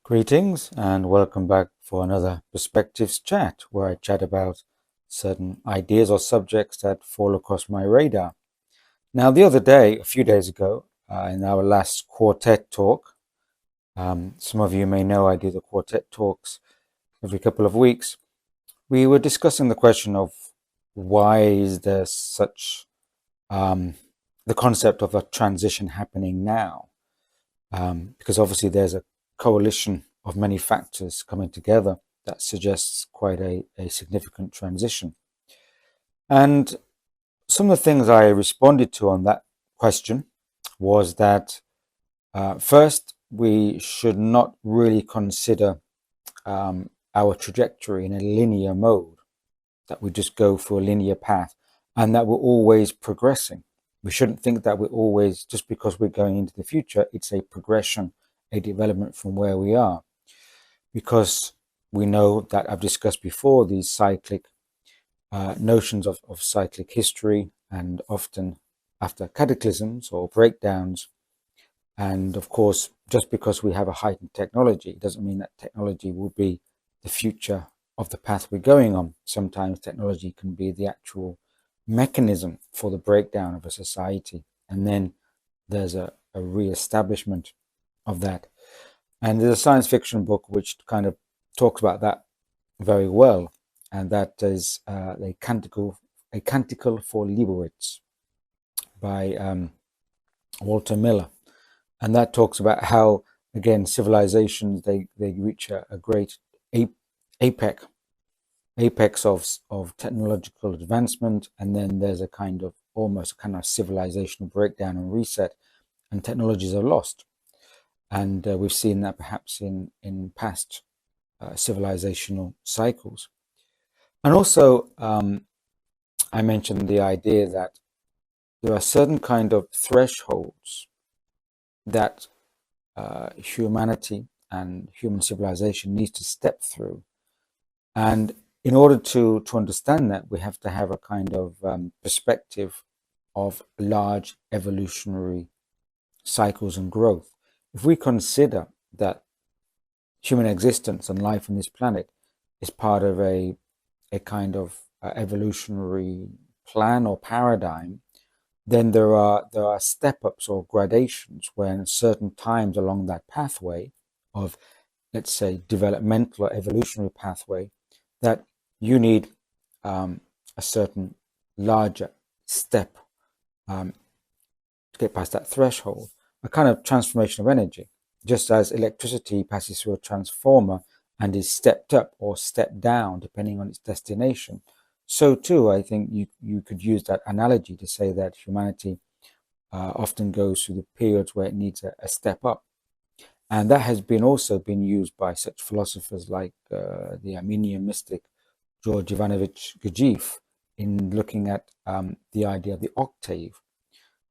Greetings and welcome back for another Perspectives chat where I chat about certain ideas or subjects that fall across my radar. Now, the other day, a few days ago, in our last quartet talk, some of you may know I do the quartet talks every couple of weeks. We were discussing the question of why is there such the concept of a transition happening now? Because obviously there's a coalition of many factors coming together that suggests quite a significant transition. And some of the things I responded to on that question was that first, we should not really consider our trajectory in a linear mode, that we just go for a linear path and that we're always progressing. We shouldn't think that we're always, just because we're going into the future, it's a progression, a development from where we are. Because we know that I've discussed before these cyclic notions of cyclic history, and often after cataclysms or breakdowns. And of course, just because we have a heightened technology, it doesn't mean that technology will be the future of the path we're going on. Sometimes technology can be the actual mechanism for the breakdown of a society, and then there's a re-establishment of that. And there's a science fiction book which kind of talks about that very well, and that is a canticle for Leibowitz by Walter Miller. And that talks about how, again, civilizations, they reach a great apex of technological advancement, and then there's a kind of almost a kind of civilizational breakdown and reset, and technologies are lost. And we've seen that perhaps in past civilizational cycles. And also, I mentioned the idea that there are certain kind of thresholds that humanity and human civilization needs to step through. And in order to understand that, we have to have a kind of perspective of large evolutionary cycles and growth. If we consider that human existence and life on this planet is part of a kind of evolutionary plan or paradigm, then there are step-ups or gradations when certain times along that pathway of, let's say, developmental or evolutionary pathway, that you need a certain larger step to get past that threshold, a kind of transformation of energy. Just as electricity passes through a transformer and is stepped up or stepped down depending on its destination, so too I think you could use that analogy to say that humanity often goes through the periods where it needs a step up. And that has also been used by such philosophers like the Armenian mystic George Ivanovich Gurdjieff in looking at the idea of the octave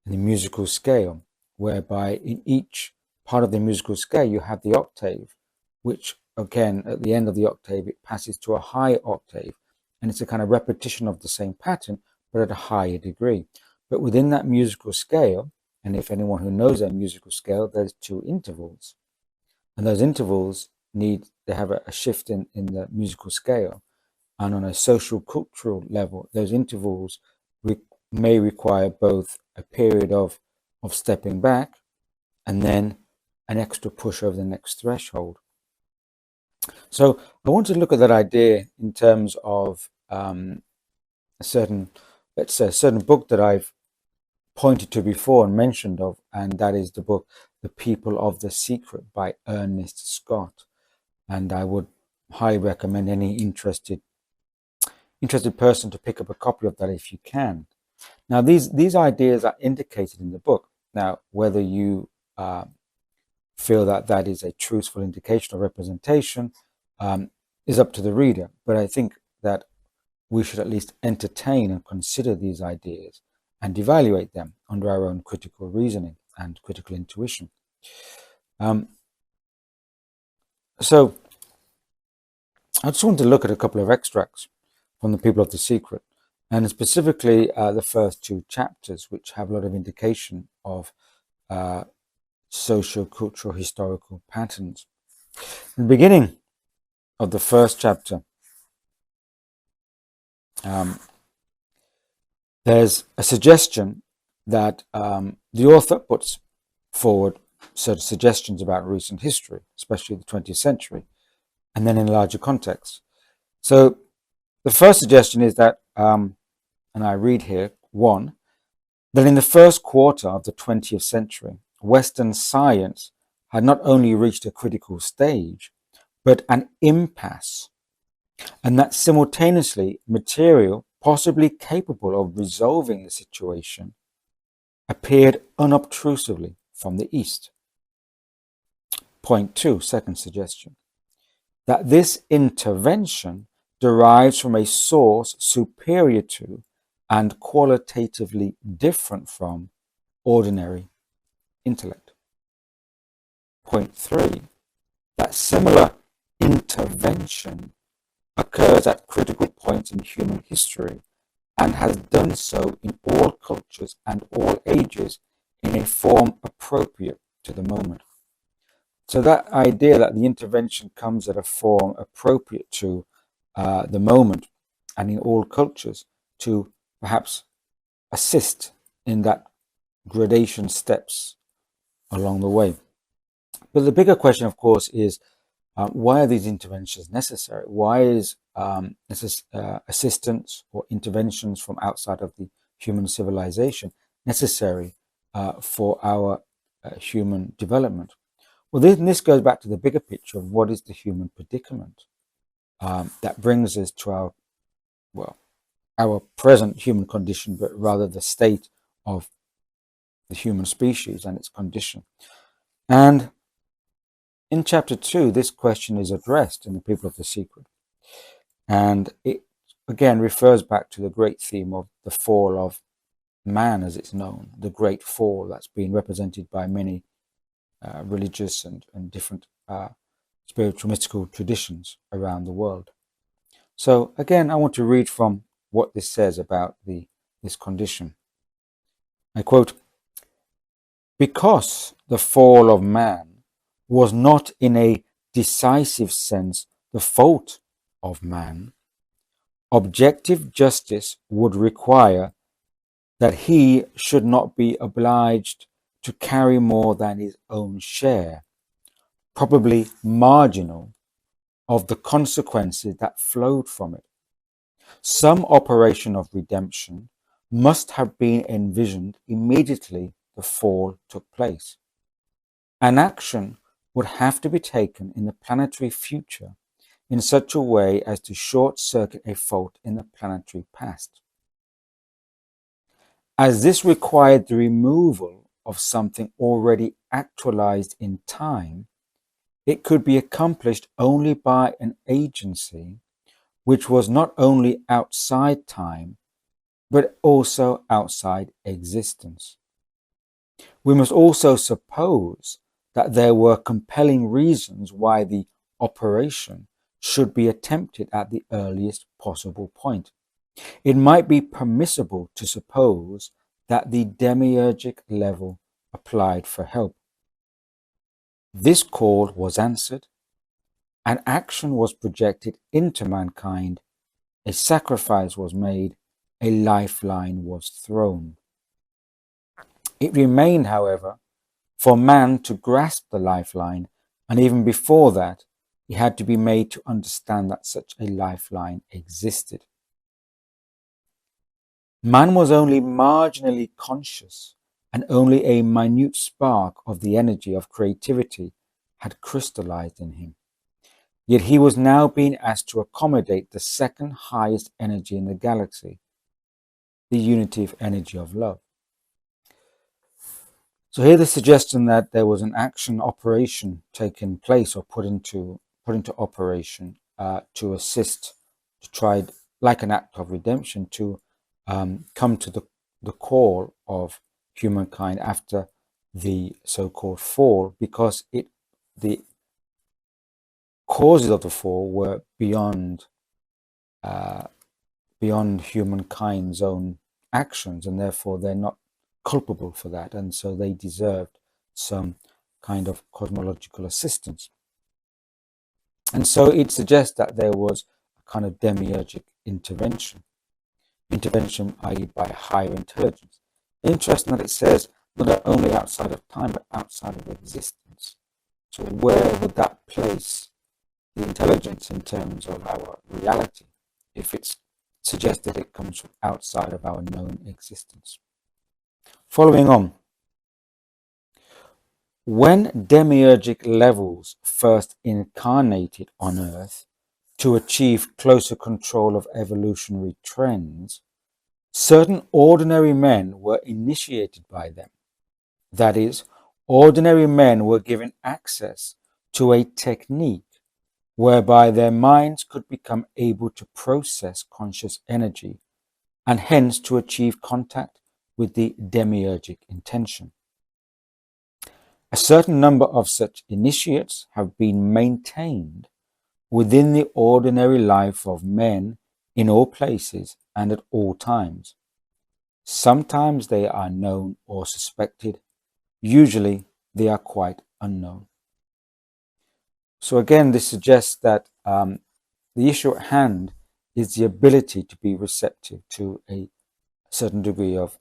and the musical scale, whereby in each part of the musical scale you have the octave, which again at the end of the octave it passes to a high octave, and it's a kind of repetition of the same pattern but at a higher degree. But within that musical scale, and if anyone who knows that musical scale, there's two intervals, and those intervals need to have a shift in the musical scale. And on a social cultural level, those intervals may require both a period of stepping back and then an extra push over the next threshold. So I want to look at that idea in terms of a certain book that I've pointed to before and mentioned of, and that is the book The People of the Secret by Ernest Scott. And I would highly recommend any interested person to pick up a copy of that if you can. Now, these ideas are indicated in the book. Now, whether you feel that that is a truthful indication or representation is up to the reader. But I think that we should at least entertain and consider these ideas and evaluate them under our own critical reasoning and critical intuition. So I just want to look at a couple of extracts from The People of the Secret, and specifically the first two chapters, which have a lot of indication of socio-cultural historical patterns. In the beginning of the first chapter, there's a suggestion that the author puts forward certain suggestions about recent history, especially the 20th century, and then in larger context. So the first suggestion is that, and I read here, one, that in the first quarter of the 20th century, Western science had not only reached a critical stage, but an impasse, and that simultaneously material possibly capable of resolving the situation appeared unobtrusively from the East. Point two, second suggestion, that this intervention derives from a source superior to and qualitatively different from ordinary intellect. Point three, that similar intervention occurs at critical points in human history and has done so in all cultures and all ages in a form appropriate to the moment. So that idea that the intervention comes at a form appropriate to the moment and in all cultures to perhaps assist in that gradation steps along the way. But the bigger question, of course, is why are these interventions necessary? Why is assistance or interventions from outside of the human civilization necessary for our human development? Well, this goes back to the bigger picture of what is the human predicament that brings us to our present human condition, but rather the state of the human species and its condition. And in chapter 2, this question is addressed in The People of the Secret. And it again refers back to the great theme of the fall of man as it's known, the great fall that's been represented by many religious and different spiritual mystical traditions around the world. So again, I want to read from what this says about this condition. I quote, "Because the fall of man was not in a decisive sense the fault of man, objective justice would require that he should not be obliged to carry more than his own share, probably marginal, of the consequences that flowed from it. Some operation of redemption must have been envisioned immediately the fall took place. An action would have to be taken in the planetary future in such a way as to short-circuit a fault in the planetary past. As this required the removal of something already actualized in time, it could be accomplished only by an agency which was not only outside time, but also outside existence. We must also suppose that there were compelling reasons why the operation should be attempted at the earliest possible point. It might be permissible to suppose that the demiurgic level applied for help. This call was answered, an action was projected into mankind, a sacrifice was made, a lifeline was thrown. It remained, however, for man to grasp the lifeline, and even before that, he had to be made to understand that such a lifeline existed. Man was only marginally conscious, and only a minute spark of the energy of creativity had crystallized in him. Yet he was now being asked to accommodate the second highest energy in the galaxy, the unitive energy of love. So here the suggestion that there was an action operation taking place or put into operation to assist, to try, like an act of redemption, to come to the call of humankind after the so-called fall, because the causes of the fall were beyond humankind's own actions, and therefore they're not culpable for that, and so they deserved some kind of cosmological assistance. And so it suggests that there was a kind of demiurgic intervention, i.e. by a higher intelligence. Interesting that it says not only outside of time, but outside of existence. So where would that place the intelligence in terms of our reality, if it's suggested it comes from outside of our known existence? Following on, when demiurgic levels first incarnated on Earth to achieve closer control of evolutionary trends, certain ordinary men were initiated by them. That is, ordinary men were given access to a technique whereby their minds could become able to process conscious energy and hence to achieve contact with the demiurgic intention. A certain number of such initiates have been maintained within the ordinary life of men in all places and at all times. Sometimes they are known or suspected. Usually they are quite unknown. So again, this suggests that the issue at hand is the ability to be receptive to a certain degree of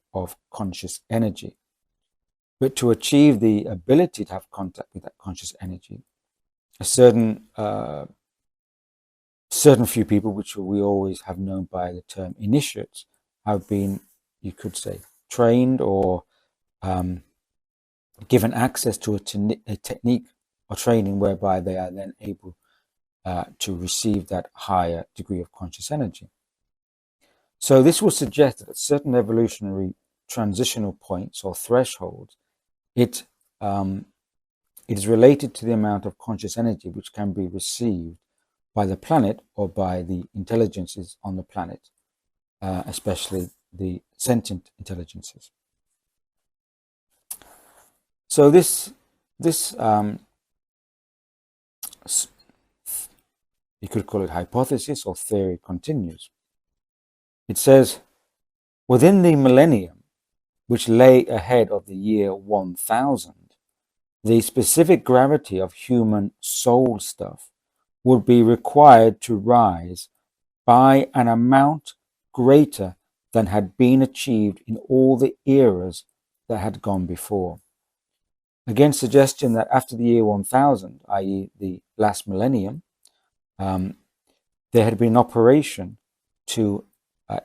conscious energy. But to achieve the ability to have contact with that conscious energy, a certain few people, which we always have known by the term initiates, have been, you could say, trained or given access to a technique or training whereby they are then able to receive that higher degree of conscious energy. So this will suggest that at certain evolutionary transitional points or thresholds, it is related to the amount of conscious energy which can be received by the planet or by the intelligences on the planet, especially the sentient intelligences. So this you could call it hypothesis or theory continues. It says, within the millennium, which lay ahead of the year 1000, the specific gravity of human soul stuff would be required to rise by an amount greater than had been achieved in all the eras that had gone before. Again, suggestion that after the year 1000, i.e. the last millennium, there had been an operation to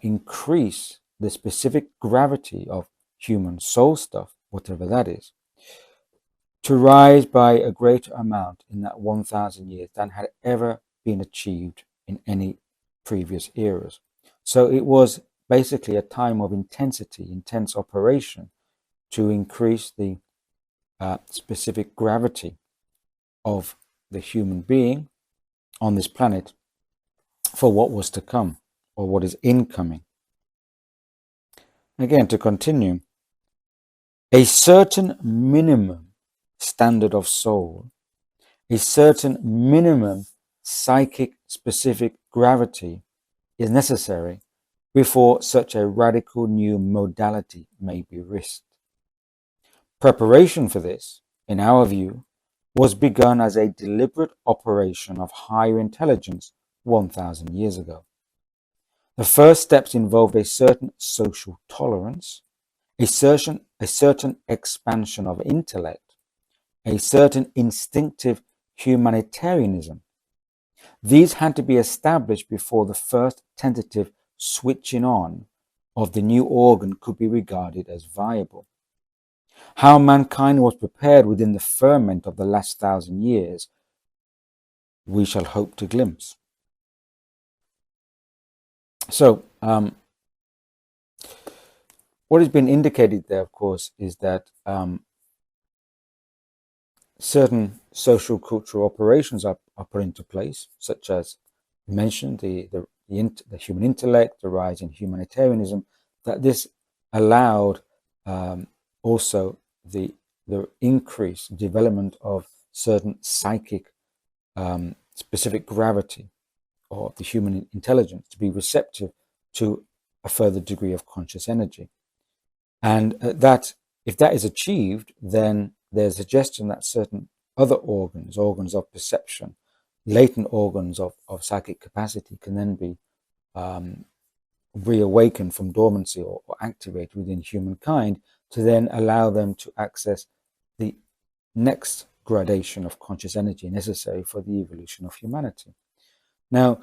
increase the specific gravity of human soul stuff, whatever that is, to rise by a greater amount in that 1000 years than had ever been achieved in any previous eras. So it was basically a time of intense operation to increase the specific gravity of the human being on this planet for what was to come or what is incoming. Again, to continue, a certain minimum standard of soul, a certain minimum psychic specific gravity is necessary before such a radical new modality may be risked. Preparation for this, in our view, was begun as a deliberate operation of higher intelligence 1000 years ago. The first steps involved a certain social tolerance, a certain expansion of intellect, a certain instinctive humanitarianism. These had to be established before the first tentative switching on of the new organ could be regarded as viable. How mankind was prepared within the ferment of the last 1000 years, we shall hope to glimpse. So, what has been indicated there, of course, is that certain social cultural operations are put into place, such as you mentioned, the human intellect, the rise in humanitarianism, that this allowed also the increased development of certain psychic specific gravity or the human intelligence to be receptive to a further degree of conscious energy. And that, if that is achieved, then there's a suggestion that certain other organs of perception, latent organs of psychic capacity can then be reawakened from dormancy or activated within humankind to then allow them to access the next gradation of conscious energy necessary for the evolution of humanity. Now,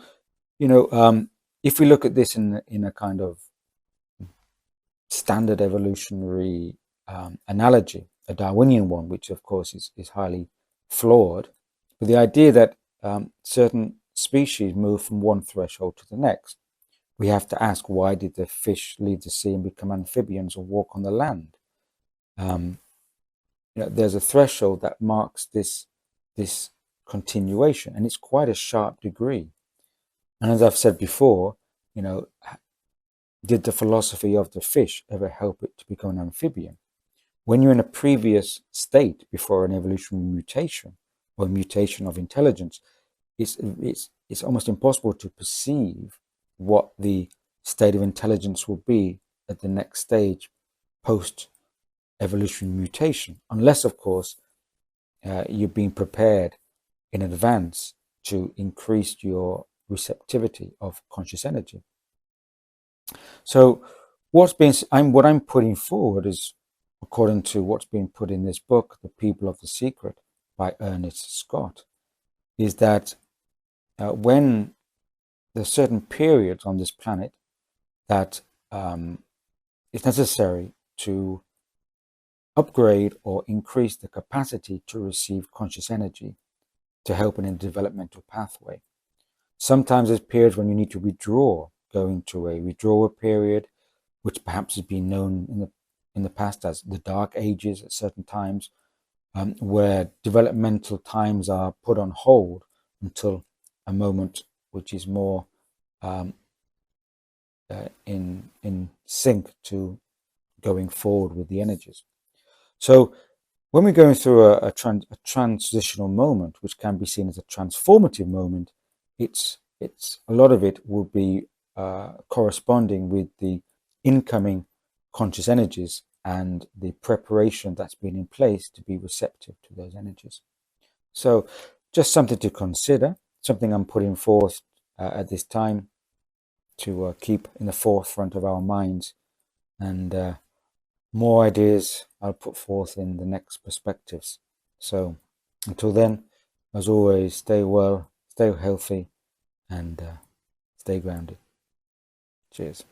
if we look at this in a kind of standard evolutionary analogy, a Darwinian one, which of course is highly flawed, but the idea that certain species move from one threshold to the next. We have to ask, why did the fish leave the sea and become amphibians or walk on the land? There's a threshold that marks this continuation, and it's quite a sharp degree. And as I've said before, did the philosophy of the fish ever help it to become an amphibian? When you're in a previous state before an evolutionary mutation or mutation of intelligence, it's almost impossible to perceive what the state of intelligence will be at the next stage post evolutionary mutation, unless of course you're being prepared in advance to increase your receptivity of conscious energy. So what I'm putting forward is, according to what's been put in this book, The People of the Secret by Ernest Scott, is that when there's certain periods on this planet that it's necessary to upgrade or increase the capacity to receive conscious energy to help in a developmental pathway. Sometimes there's periods when you need to withdraw, go into a withdrawal period, which perhaps has been known in the past as the Dark Ages at certain times, where developmental times are put on hold until a moment which is more in sync to going forward with the energies. So when we're going through a transitional moment, which can be seen as a transformative moment, it's a lot of it will be corresponding with the incoming conscious energies and the preparation that's been in place to be receptive to those energies. So just something to consider, something I'm putting forth at this time to keep in the forefront of our minds, and more ideas I'll put forth in the next perspectives. So until then, as always, stay well, stay healthy, and stay grounded. Cheers.